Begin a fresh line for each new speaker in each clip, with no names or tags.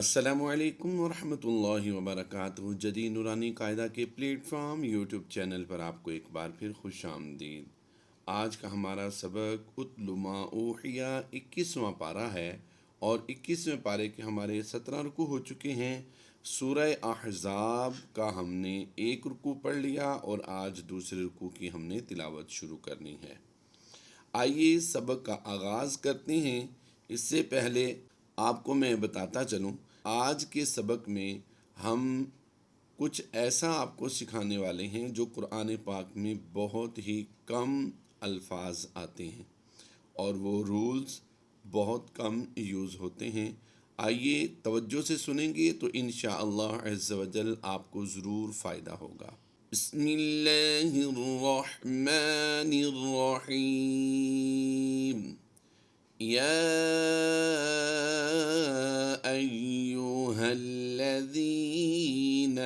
السلام علیکم ورحمۃ اللہ وبرکاتہ۔ جدید نورانی قاعدہ کے پلیٹ فارم یوٹیوب چینل پر آپ کو ایک بار پھر خوش آمدید۔ آج کا ہمارا سبق اتل ما اوحی 21واں پارہ ہے، اور 21ویں پارے کے ہمارے 17 رکوع ہو چکے ہیں۔ سورہ احزاب کا ہم نے ایک رکوع پڑھ لیا، اور آج دوسرے رکوع کی ہم نے تلاوت شروع کرنی ہے۔ آئیے سبق کا آغاز کرتے ہیں۔ اس سے پہلے آپ کو میں بتاتا چلوں، آج کے سبق میں ہم کچھ ایسا آپ کو سکھانے والے ہیں جو قرآن پاک میں بہت ہی کم الفاظ آتے ہیں، اور وہ رولز بہت کم یوز ہوتے ہیں۔ آئیے توجہ سے سنیں گے تو انشاءاللہ عز و جل آپ کو ضرور فائدہ ہوگا۔ بسم اللہ الرحمن الرحیم۔ یا ایہا الذین،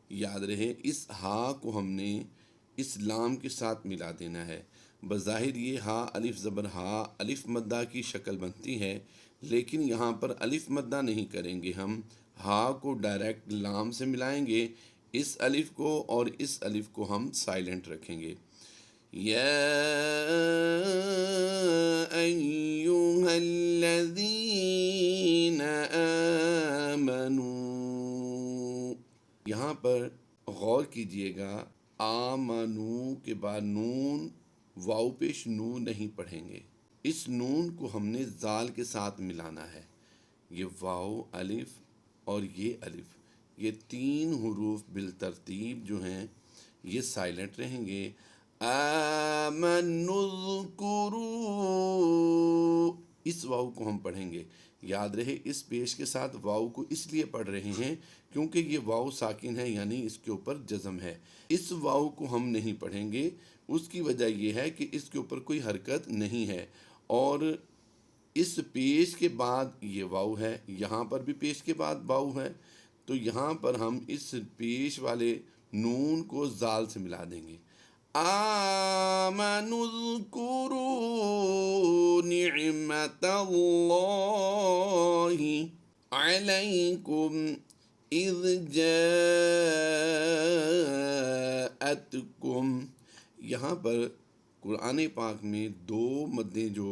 یاد رہے اس ہا کو ہم نے اس لام کے ساتھ ملا دینا ہے۔ بظاہر یہ ہا الف زبر ہا الف مدہ کی شکل بنتی ہے، لیکن یہاں پر الف مدہ نہیں کریں گے، ہم ہا کو ڈائریکٹ لام سے ملائیں گے، اس الف کو اور اس الف کو ہم سائلنٹ رکھیں گے۔ یا ایہا الذین آمنوا، یہاں پر غور کیجئے گا، آمنو کے بعد نون واو پیش نو نہیں پڑھیں گے، اس نون کو ہم نے زال کے ساتھ ملانا ہے۔ یہ واو الف اور یہ الف، یہ تین حروف بالترتیب جو ہیں یہ سائلنٹ رہیں گے۔ آمنوا اذکروا، اس واو کو ہم پڑھیں گے۔ یاد رہے اس پیش کے ساتھ واو کو اس لیے پڑھ رہے ہیں کیونکہ یہ واو ساکن ہے، یعنی اس کے اوپر جزم ہے۔ اس واو کو ہم نہیں پڑھیں گے، اس کی وجہ یہ ہے کہ اس کے اوپر کوئی حرکت نہیں ہے، اور اس پیش کے بعد یہ واو ہے، یہاں پر بھی پیش کے بعد واو ہے، تو یہاں پر ہم اس پیش والے نون کو زال سے ملا دیں گے۔ آمنوا اذکروا نعمت اللہ علیکم اذ جاءتکم، یہاں پر قرآن پاک میں دو مدیں جو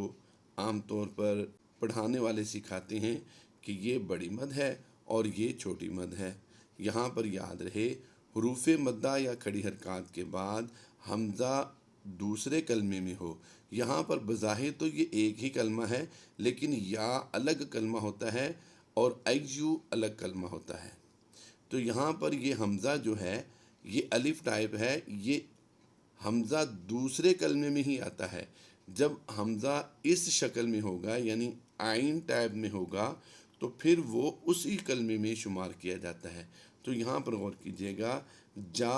عام طور پر پڑھانے والے سکھاتے ہیں کہ یہ بڑی مد ہے اور یہ چھوٹی مد ہے۔ یہاں پر یاد رہے حروف مدہ یا کھڑی حرکات کے بعد حمزہ دوسرے کلمے میں ہو، یہاں پر بظاہر تو یہ ایک ہی کلمہ ہے، لیکن یا الگ کلمہ ہوتا ہے اور ایو الگ کلمہ ہوتا ہے، تو یہاں پر یہ حمزہ جو ہے یہ الف ٹائپ ہے، یہ حمزہ دوسرے کلمے میں ہی آتا ہے۔ جب حمزہ اس شکل میں ہوگا یعنی عین ٹائپ میں ہوگا تو پھر وہ اسی کلمے میں شمار کیا جاتا ہے۔ تو یہاں پر غور کیجئے گا، جا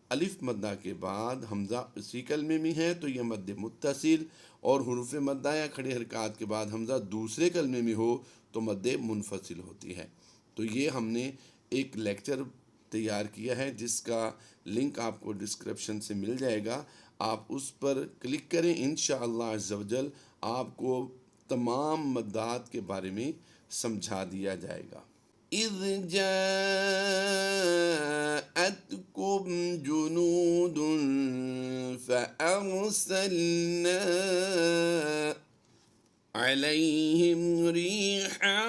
الف مدہ کے بعد حمزہ اسی کلمے میں ہے تو یہ مد متصل، اور حروف مدہ یا کھڑی حرکات کے بعد حمزہ دوسرے کلمے میں ہو تو مد منفصل ہوتی ہے۔ تو یہ ہم نے ایک لیکچر تیار کیا ہے جس کا لنک آپ کو ڈسکرپشن سے مل جائے گا، آپ اس پر کلک کریں، انشاءاللہ عز و جل آپ کو تمام مدات کے بارے میں سمجھا دیا جائے گا۔ اذ جاءتکم جنود فأرسلنا علیہم ریحا،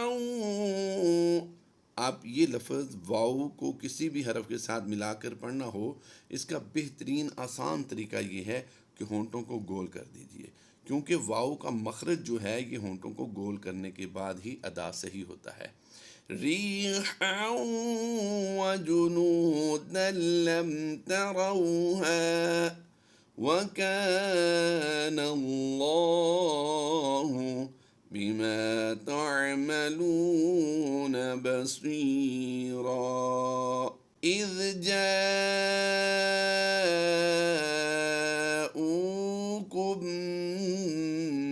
آپ یہ لفظ واو کو کسی بھی حرف کے ساتھ ملا کر پڑھنا ہو، اس کا بہترین آسان طریقہ یہ ہے کہ ہونٹوں کو گول کر دیجئے، کیونکہ واو کا مخرج جو ہے یہ ہونٹوں کو گول کرنے کے بعد ہی ادا صحیح ہوتا ہے۔ ریحا وجنودا لم تروها وَكَانَ اللَّهُ بِمَا تَعْمَلُونَ بَصِيرًا۔ اِذْ جَاءُوكُم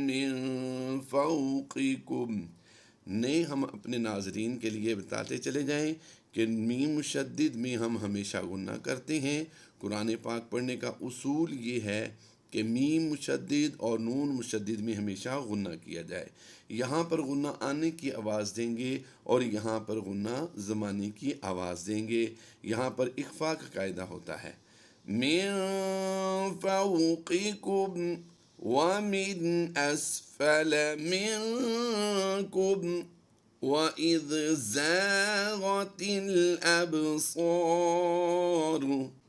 مِّن فَوْقِكُمْ، نے ہم اپنے ناظرین کے لیے بتاتے چلے جائیں کہ میم مشدد میں ہم ہمیشہ غنہ کرتے ہیں۔ قرآن پاک پڑھنے کا اصول یہ ہے کہ میم مشدد اور نون مشدد میں ہمیشہ غنہ کیا جائے۔ یہاں پر غنہ آنے کی آواز دیں گے اور یہاں پر غنہ زمانے کی آواز دیں گے۔ یہاں پر اخفاء کا قاعدہ ہوتا ہے، من فوقکم ومن اسفل منکم وَإِذْ زَاغَتِ الْأَبْصَارُ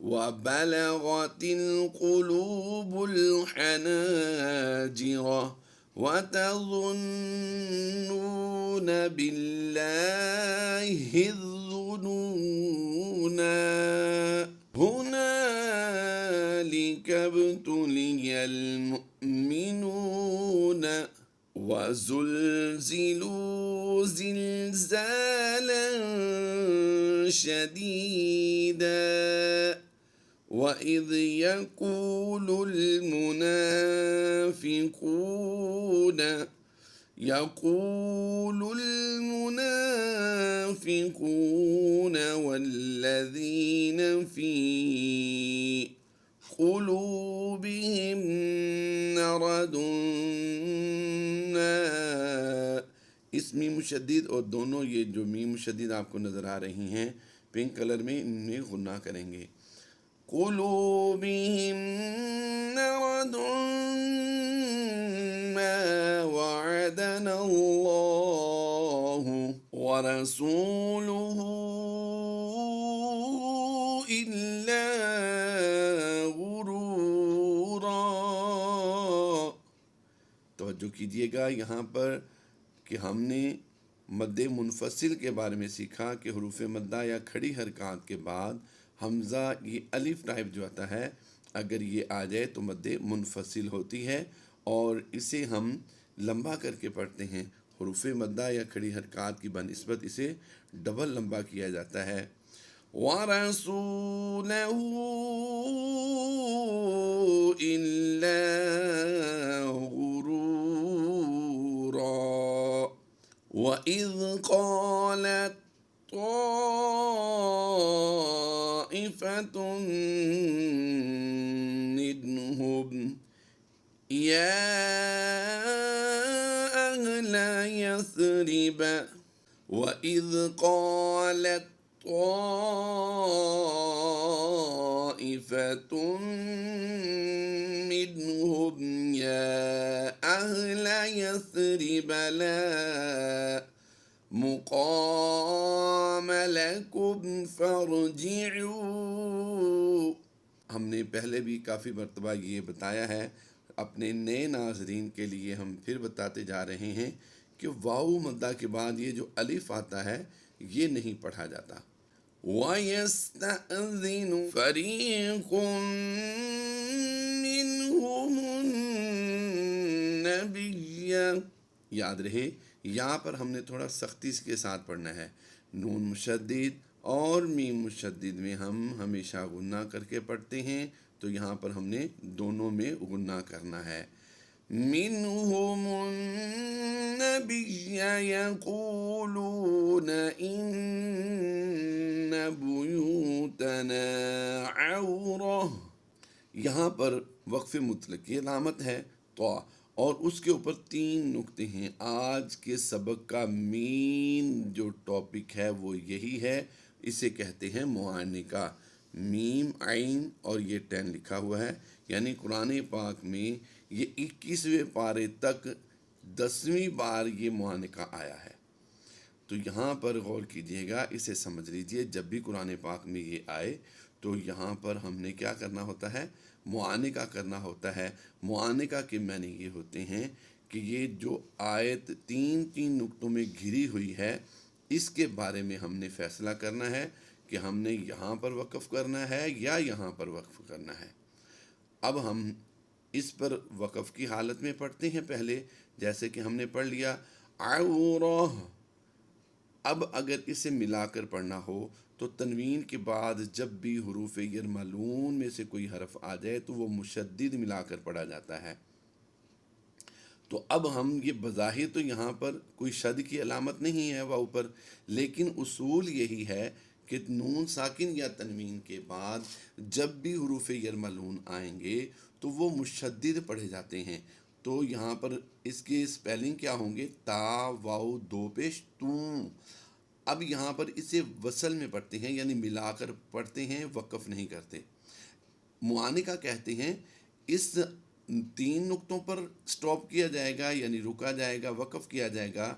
وَبَلَغَتِ الْقُلُوبُ الْحَنَاجِرَ وَتَظُنُّونَ بِاللَّهِ الظُّنُونَا هُنَالِكَ ابْتُلِيَ الْمُؤْمِنُونَ وَزُلْزِلُوا زِلْزَالًا شَدِيدًا وَإِذْ يَقُولُ المنافقون والذين في قلوبهم مرض، اس میم مشدد اور دونوں یہ جو میم مشدد آپ کو نظر آ رہی ہیں پنک کلر میں، ان میں غنہ کریں گے۔ قلوبهم مرض ما وعدنا الله ورسوله إلا غرورا۔ توجہ کیجئے گا یہاں پر کہ ہم نے مد منفصل کے بارے میں سیکھا کہ حروف مدہ یا کھڑی حرکات کے بعد حمزہ یہ الف ٹائپ جو آتا ہے، اگر یہ آ جائے تو مد منفصل ہوتی ہے اور اسے ہم لمبا کر کے پڑھتے ہیں۔ حروف مدہ یا کھڑی حرکات کی بنسبت اسے ڈبل لمبا کیا جاتا ہے۔ وَرَسُولَهُ إِلَّا غُرُورًا وَإِذْ قَالَتْ طَائِفَةٌ مِّنْهُمْ يَا أَهْلَ يَثْرِبَ وَإِذْ قَالَتْ طَائِفَةٌ مِّنْهُمْ يَا أَهْلَ يَثْرِبَ لَا مُقَامَ لَكُمْ فَارْجِعُوا۔ ہم نے پہلے بھی کافی مرتبہ یہ بتایا ہے، اپنے نئے ناظرین کے لیے ہم پھر بتاتے جا رہے ہیں کہ واو مدہ کے بعد یہ جو الف آتا ہے یہ نہیں پڑھا جاتا۔ وَيَسْتَأْذِنُ فَرِيقٌ مِّنْهُمُ النَّبِيَّ، یاد رہے یہاں پر ہم نے تھوڑا سختی کے ساتھ پڑھنا ہے۔ نون مشدد اور میم مشدد میں ہم ہمیشہ غنہ کر کے پڑھتے ہیں، تو یہاں پر ہم نے دونوں میں غنہ کرنا ہے۔ منهم النبي يقولون إن بيوتنا عورة، یہاں پر وقف مطلق کی علامت ہے تو، اور اس کے اوپر 3 نقطے ہیں۔ آج کے سبق کا مین جو ٹاپک ہے وہ یہی ہے، اسے کہتے ہیں معانقہ۔ میم عین اور یہ 10 لکھا ہوا ہے، یعنی قرآن پاک میں یہ 21ویں پارے تک 10ویں بار یہ معانقہ آیا ہے۔ تو یہاں پر غور کیجئے گا، اسے سمجھ لیجئے، جب بھی قرآن پاک میں یہ آئے تو یہاں پر ہم نے کیا کرنا ہوتا ہے؟ معانقہ کرنا ہوتا ہے۔ معانقہ کے معنی یہ ہوتے ہیں کہ یہ جو آیت 3 نقطوں میں گھری ہوئی ہے، اس کے بارے میں ہم نے فیصلہ کرنا ہے کہ ہم نے یہاں پر وقف کرنا ہے یا یہاں پر وقف کرنا ہے۔ اب ہم اس پر وقف کی حالت میں پڑھتے ہیں پہلے، جیسے کہ ہم نے پڑھ لیا عورہ۔ اب اگر اسے ملا کر پڑھنا ہو تو تنوین کے بعد جب بھی حروف یرملون میں سے کوئی حرف آ جائے تو وہ مشدد ملا کر پڑھا جاتا ہے۔ تو اب ہم یہ بظاہر تو یہاں پر کوئی شد کی علامت نہیں ہے واؤ پر، لیکن اصول یہی ہے کہ نون ساکن یا تنوین کے بعد جب بھی حروف یرملون آئیں گے تو وہ مشدد پڑھے جاتے ہیں۔ تو یہاں پر اس کے سپیلنگ کیا ہوں گے؟ تا واو دو پیش توں۔ اب یہاں پر اسے وصل میں پڑھتے ہیں، یعنی ملا کر پڑھتے ہیں، وقف نہیں کرتے۔ معانقہ کہتے ہیں اس 3 نقطوں پر سٹاپ کیا جائے گا، یعنی رکا جائے گا، وقف کیا جائے گا،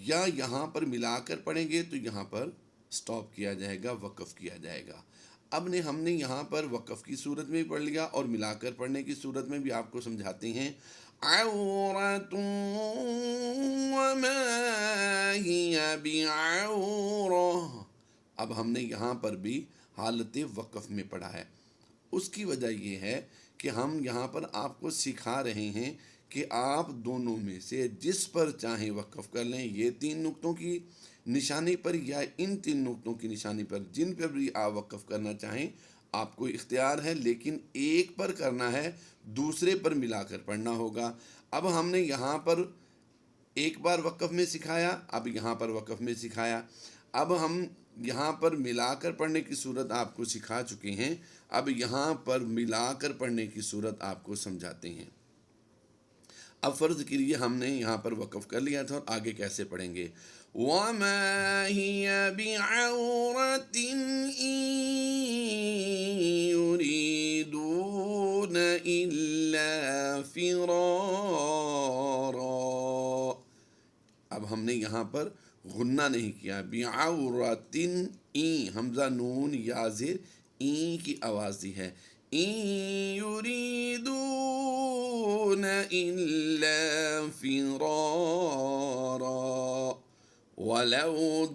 یا یہاں پر ملا کر پڑھیں گے تو یہاں پر سٹاپ کیا جائے گا، وقف کیا جائے گا۔ اب ہم نے یہاں پر وقف کی صورت میں بھی پڑھ لیا اور ملا کر پڑھنے کی صورت میں بھی آپ کو سمجھاتے ہیں۔ عورۃ وما ہی بعورۃ۔ اب ہم نے یہاں پر بھی حالت وقف میں پڑھا ہے۔ اس کی وجہ یہ ہے کہ ہم یہاں پر آپ کو سکھا رہے ہیں کہ آپ دونوں میں سے جس پر چاہیں وقف کر لیں، یہ 3 نقطوں کی نشانی پر یا ان 3 نقطوں کی نشانی پر، جن پر بھی آپ وقف کرنا چاہیں آپ کو اختیار ہے، لیکن ایک پر کرنا ہے، دوسرے پر ملا کر پڑھنا ہوگا۔ اب ہم نے یہاں پر ایک بار وقف میں سکھایا، اب یہاں پر وقف میں سکھایا، اب ہم یہاں پر ملا کر پڑھنے کی صورت آپ کو سکھا چکے ہیں، اب یہاں پر ملا کر پڑھنے کی صورت آپ کو سمجھاتے ہیں۔ اب فرض کیجیے ہم نے یہاں پر وقف کر لیا تھا، اور آگے کیسے پڑھیں گے؟ وَمَا هِيَ بِعَوْرَةٍ إِن يُرِيدُونَ إِلَّا فِرَارًا۔ اب ہم نے یہاں پر غنہ نہیں کیا، بعورتن، این حمزہ نون یا زیر این کی آواز دی ہے۔ ان یریدون الا فرارا ولو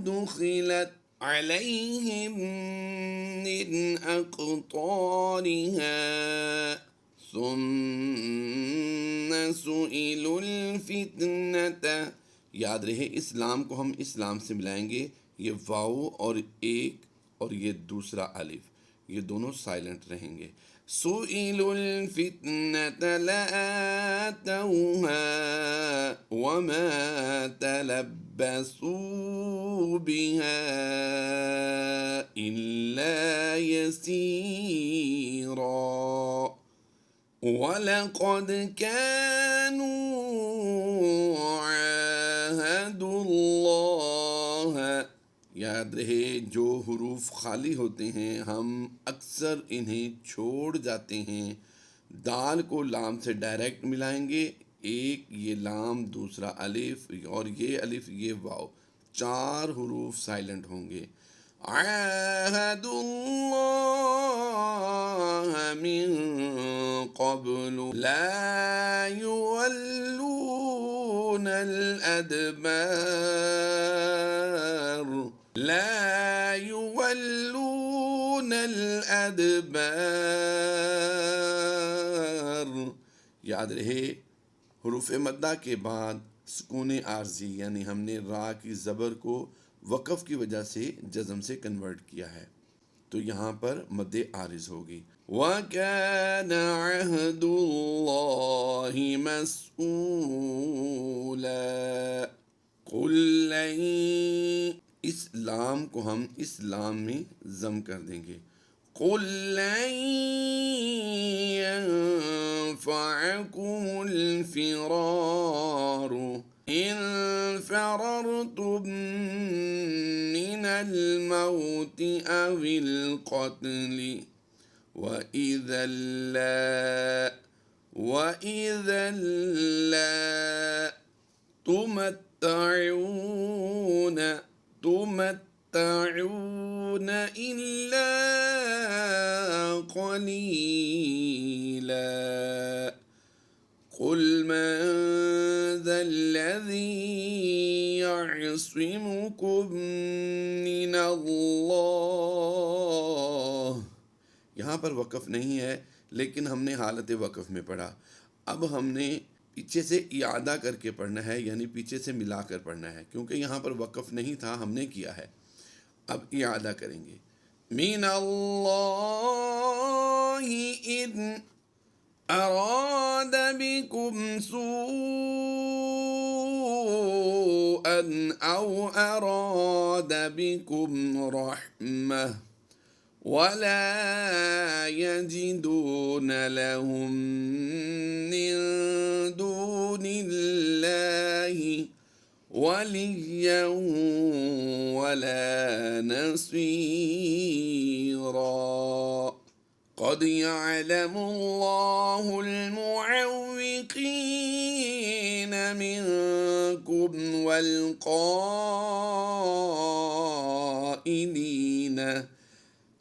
دخلت عليهم من أقطارها ثم سئلوا الفتنة۔ یاد رہے اسلام کو ہم اسلام سے ملائیں گے، یہ واو اور ایک اور یہ دوسرا الف، یہ دونوں سائلنٹ رہیں گے۔ سئلوا الفتنة لآتوها وما تلبسوا بها إلا يسيرا وَلَقَدْ كَانُوا عَاهَدُوا اللَّهَ۔ یاد رہے جو حروف خالی ہوتے ہیں ہم اکثر انہیں چھوڑ جاتے ہیں۔ دال کو لام سے ڈائریکٹ ملائیں گے، ایک یہ لام، دوسرا الف اور یہ الف یہ واو، 4 حروف سائلنٹ ہوں گے۔ عَاهَدُوا اللَّهَ مِن قَبْلُ لَا يُوَلُّونَ الْأَدْبَارَ۔ یاد رہے حروف مدہ کے بعد سکون عارضی، یعنی ہم نے را کی زبر کو وقف کی وجہ سے جزم سے کنورٹ کیا ہے، تو یہاں پر مد عارض ہوگی۔ وَكَانَ عَهْدُ اللَّهِ مَسْئُولًا۔ قُل لَّن، اس لام کو ہم اس لام میں ضم کر دیں گے۔ قُل لَّن يَنفَعَكُمُ الْفِرَارُ إِن فَرَرْتُم مِّنَ الْمَوْتِ أَوِ الْقَتْلِ وَإِذًا لَّا تُمَتَّعُونَ إِلَّا قَلِيلًا قُلْ مَن ذَا الَّذِي يَعْصِمُكُم مِّنَ اللَّهِ۔ یہاں پر وقف نہیں ہے لیکن ہم نے حالت وقف میں پڑھا۔ اب ہم نے پیچھے سے اعادہ کر کے پڑھنا ہے، یعنی پیچھے سے ملا کر پڑھنا ہے، کیونکہ یہاں پر وقف نہیں تھا، ہم نے کیا ہے۔ اب اعادہ کریں گے۔ مِنَ اللَّهِ إِذْ أَرَادَ بِكُمْ سُوءًا أَوْ أَرَادَ بِكُمْ رَحْمَةً ولا يجدون لهم من دون الله وليا ولا نصيرا قد يعلم الله المعوقين منكم والقائلين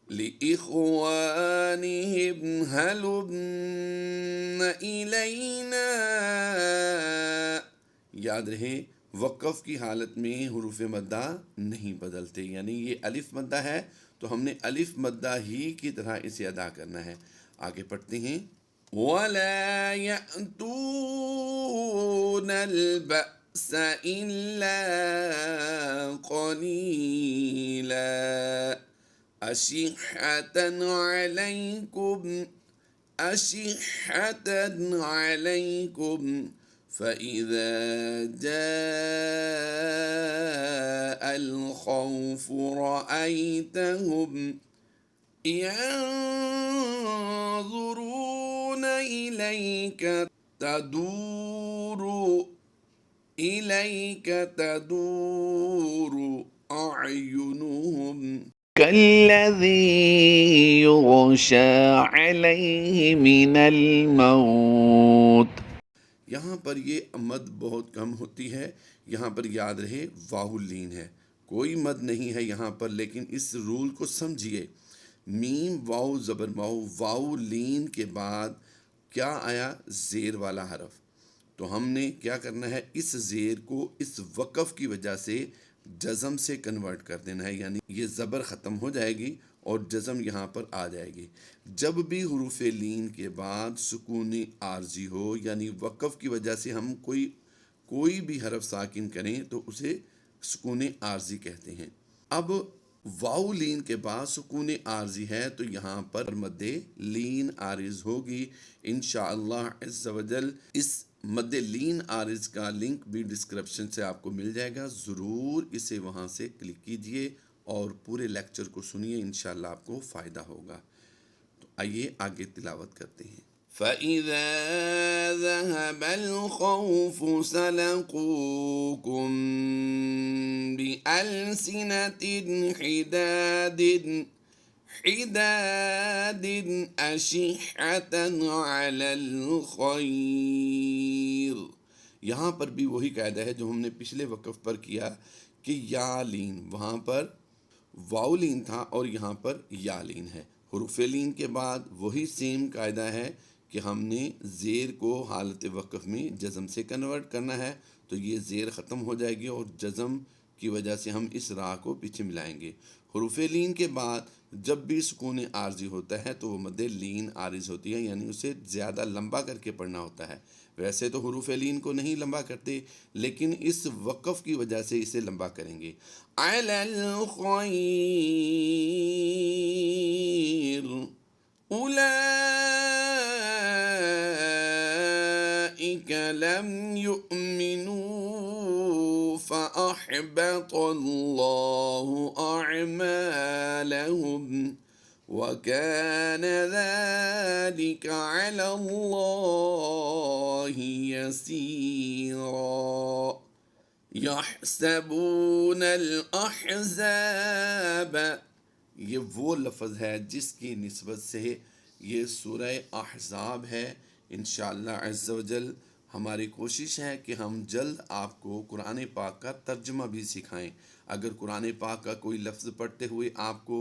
لإخوانهم هلم إلينا. یاد رہے وقف کی حالت میں حروف مدہ نہیں بدلتے، یعنی یہ الف مدہ ہے تو ہم نے الف مدہ ہی کی طرح اسے ادا کرنا ہے. آگے پڑھتے ہیں وَلَا يَأْتُونَ الْبَأْسَ إِلَّا قَلِيلًا أشحة عليكم فإذا جاء الخوف رأيتهم ينظرون إليك تدور أعينهم كالذي يغشى عليه من الموت. یہاں پر یہ مد بہت کم ہوتی ہے. یہاں پر یاد رہے واو لین ہے، کوئی مد نہیں ہے یہاں پر، لیکن اس رول کو سمجھیے. میم واو زبر واو لین کے بعد کیا آیا؟ زیر والا حرف. تو ہم نے کیا کرنا ہے؟ اس زیر کو اس وقف کی وجہ سے جزم سے کنورٹ کر دینا ہے، یعنی یہ زبر ختم ہو جائے گی اور جزم یہاں پر آ جائے گی. جب بھی حروف لین کے بعد سکون عارضی ہو، یعنی وقف کی وجہ سے ہم کوئی بھی حرف ساکن کریں تو اسے سکون عارضی کہتے ہیں. اب واو لین کے بعد سکون عارضی ہے تو یہاں پر مد لین عارض ہوگی انشاءاللہ عز و جل. اس مد لین عارض کا لنک بھی ڈسکرپشن سے آپ کو مل جائے گا، ضرور اسے وہاں سے کلک کیجئے اور پورے لیکچر کو سنیے، انشاءاللہ آپ کو فائدہ ہوگا. تو آئیے آگے تلاوت کرتے ہیں. فَإِذَا ذَهَبَ الْخَوْفُ سَلَقُوكُم بِأَلْسِنَةٍ حِدَادٍ أَشِحَّةً عَلَى الْخَيْرِ. یہاں پر بھی وہی قاعدہ ہے جو ہم نے پچھلے وقف پر کیا کہ یا لین، وہاں پر واو لین تھا اور یہاں پر یا لین ہے. حروف لین کے بعد وہی سیم قاعدہ ہے کہ ہم نے زیر کو حالت وقف میں جزم سے کنورٹ کرنا ہے، تو یہ زیر ختم ہو جائے گی اور جزم کی وجہ سے ہم اس راہ کو پیچھے ملائیں گے. حروف لین کے بعد جب بھی سکون عارضی ہوتا ہے تو وہ مد لین عارض ہوتی ہے، یعنی اسے زیادہ لمبا کر کے پڑھنا ہوتا ہے. ویسے تو حروف لین کو نہیں لمبا کرتے، لیکن اس وقف کی وجہ سے اسے لمبا کریں گے. علی الخیر اولئک لم یؤمنوا فأحبط اللہ اعمالهم وَكَانَ ذَلِكَ عَلَى اللَّهِ يَسِيرًا. يَحْسَبُونَ الْأَحْزَابَ، یہ وہ لفظ ہے جس کی نسبت سے یہ سورہ احزاب ہے. انشاءاللہ عز و جل ہماری کوشش ہے کہ ہم جلد آپ کو قرآن پاک کا ترجمہ بھی سکھائیں. اگر قرآن پاک کا کوئی لفظ پڑھتے ہوئے آپ کو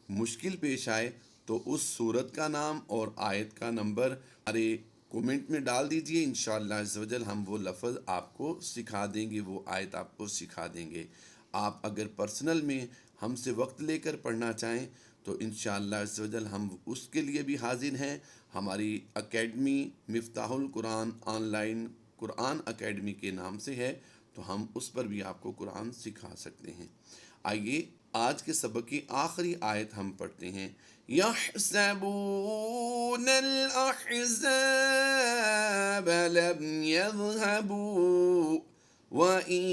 مشکل پیش آئے تو اس سورت کا نام اور آیت کا نمبر ہمارے کومنٹ میں ڈال دیجئے، انشاءاللہ عز و جل ہم وہ لفظ آپ کو سکھا دیں گے، وہ آیت آپ کو سکھا دیں گے. آپ اگر پرسنل میں ہم سے وقت لے کر پڑھنا چاہیں تو انشاءاللہ عز و جل ہم اس کے لیے بھی حاضر ہیں. ہماری اکیڈمی مفتاح القرآن آن لائن قرآن اکیڈمی کے نام سے ہے، تو ہم اس پر بھی آپ کو قرآن سکھا سکتے ہیں. آئیے آج کے سبق کی آخری آیت ہم پڑھتے ہیں. يَحْسَبُونَ الْأَحْزَابَ لَمْ يَذْهَبُوا وَإِنْ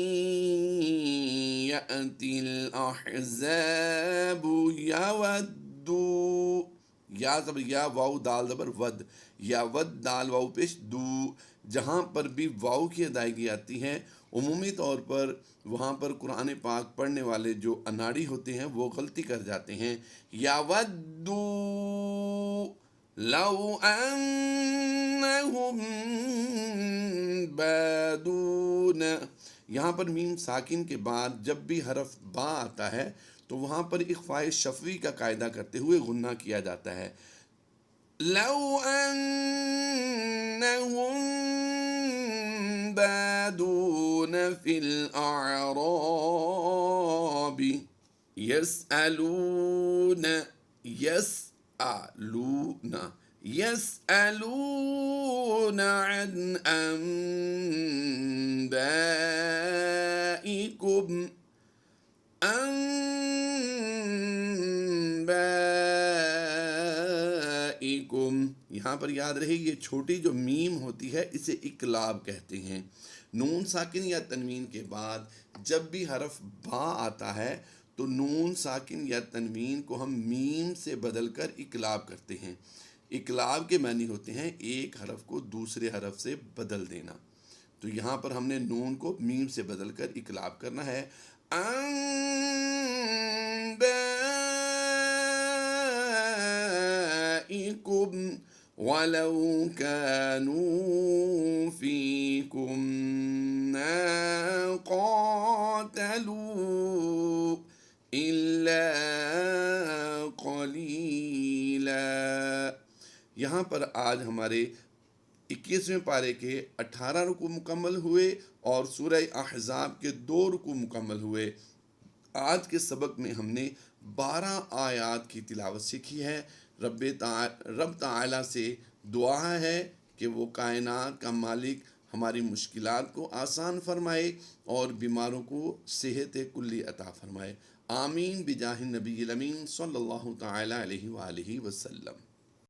يَأْتِ الْأَحْزَابُ یا زبر یا، واو دال زبر ود، یا ود دال واو پیش دو. جہاں پر بھی واو کی ادائیگی آتی ہے عمومی طور پر وہاں پر قرآن پاک پڑھنے والے جو اناڑی ہوتے ہیں وہ غلطی کر جاتے ہیں. یا ودو لو انہم بادون. یہاں پر میم ساکن کے بعد جب بھی حرف با آتا ہے تو وہاں پر اخفاء شفوی کا قاعدہ کرتے ہوئے غنہ کیا جاتا ہے. لو انہم بادون فی الاعراب یسألون يسألون عن أنبائكم یہاں پر یاد رہے یہ چھوٹی جو میم ہوتی ہے اسے اقلاب کہتے ہیں. نون ساکن یا تنوین کے بعد جب بھی حرف با آتا ہے تو نون ساکن یا تنوین کو ہم میم سے بدل کر اقلاب کرتے ہیں. اقلاب کے معنی ہوتے ہیں ایک حرف کو دوسرے حرف سے بدل دینا. تو یہاں پر ہم نے نون کو میم سے بدل کر اقلاب کرنا ہے. انبائکم ولو كانوا فيكم ما قاتلوا إلا قليلا. یہاں پر آج ہمارے 21ویں پارے کے 18 رکوع مکمل ہوئے اور سورہ احزاب کے 2 رکوع مکمل ہوئے. آج کے سبق میں ہم نے 12 آیات کی تلاوت سیکھی ہے. رب تعالیٰ سے دعا ہے کہ وہ کائنات کا مالک ہماری مشکلات کو آسان فرمائے اور بیماروں کو صحت کلی عطا فرمائے. آمین بجاہ النبی الامین صلی اللہ تعالی علیہ وآلہ وسلم.